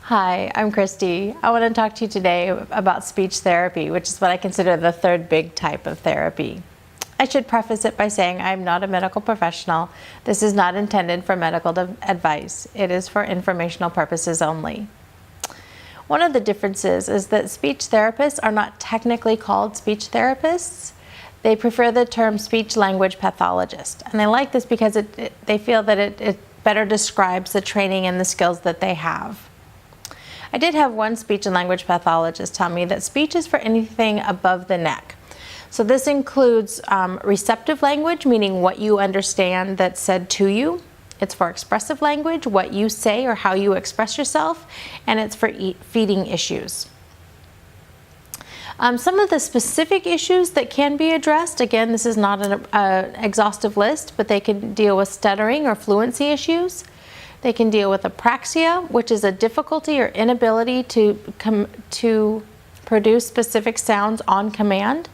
Hi, I'm Christy. I want to talk to you today about speech therapy, which is what I consider the third big type of therapy. I should preface it by saying I'm not a medical professional. This is not intended for medical advice. It is for informational purposes only. One of the differences is that speech therapists are not technically called speech therapists. They prefer the term speech-language pathologist, and they like this because they feel that it better describes the training and the skills that they have. I did have one speech and language pathologist tell me that speech is for anything above the neck. So this includes receptive language, meaning what you understand that's said to you. It's for expressive language, what you say or how you express yourself, and it's for feeding issues. Some of the specific issues that can be addressed, again, this is not an exhaustive list, but they can deal with stuttering or fluency issues. They can deal with apraxia, which is a difficulty or inability to produce specific sounds on command.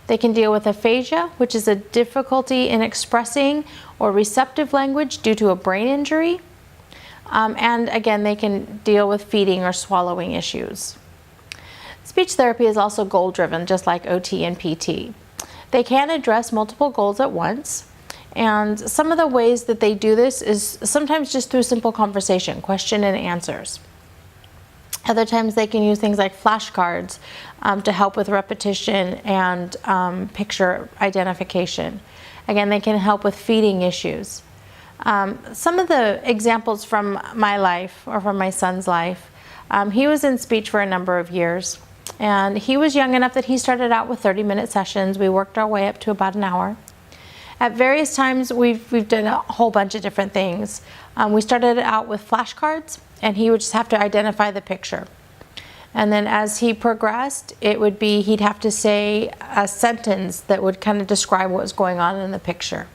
They can deal with aphasia, which is a difficulty in expressing or receptive language due to a brain injury. And again, they can deal with feeding or swallowing issues. Speech therapy is also goal-driven, just like OT and PT. They can address multiple goals at once. And some of the ways that they do this is sometimes just through simple conversation, question and answers. Other times they can use things like flashcards to help with repetition and picture identification. Again, they can help with feeding issues. Some of the examples from my life, or from my son's life, he was in speech for a number of years. And he was young enough that he started out with 30-minute sessions. We worked our way up to about an hour. At various times, we've done a whole bunch of different things. We started out with flashcards, and he would just have to identify the picture. And then as he progressed, it would be he'd have to say a sentence that would kind of describe what was going on in the picture.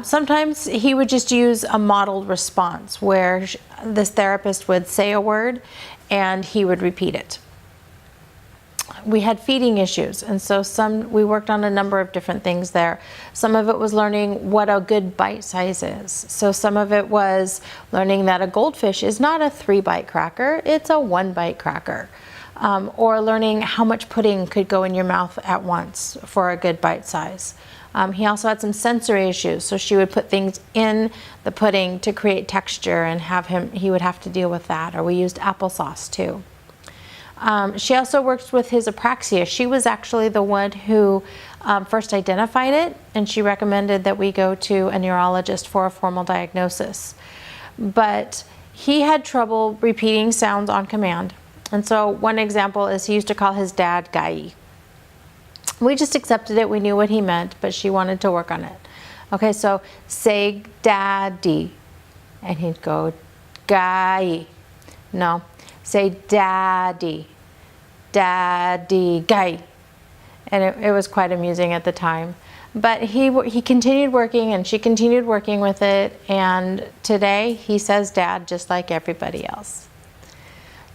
Sometimes he would just use a modeled response where this therapist would say a word and he would repeat it. We had feeding issues, and so we worked on a number of different things there. Some of it was learning what a good bite size is. So some of it was learning that a goldfish is not a 3-bite cracker, it's a 1-bite cracker. Or learning how much pudding could go in your mouth at once for a good bite size. He also had some sensory issues, so she would put things in the pudding to create texture and he would have to deal with that. Or we used applesauce too. She also works with his apraxia. She was actually the one who first identified it, and she recommended that we go to a neurologist for a formal diagnosis. But he had trouble repeating sounds on command. And so one example is he used to call his dad Guy. We just accepted it. We knew what he meant, but she wanted to work on it. Okay, so say daddy, and he'd go Guy. No. Say daddy, daddy, guy. And it was quite amusing at the time. But he continued working, and she continued working with it, and today he says dad just like everybody else.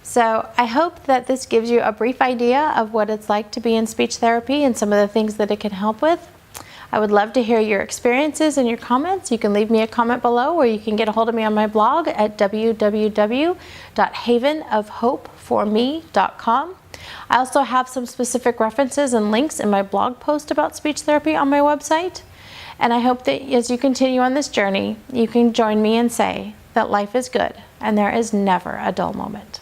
So I hope that this gives you a brief idea of what it's like to be in speech therapy and some of the things that it can help with. I would love to hear your experiences and your comments. You can leave me a comment below, or you can get a hold of me on my blog at www.havenofhopeforme.com. I also have some specific references and links in my blog post about speech therapy on my website. And I hope that as you continue on this journey, you can join me and say that life is good and there is never a dull moment.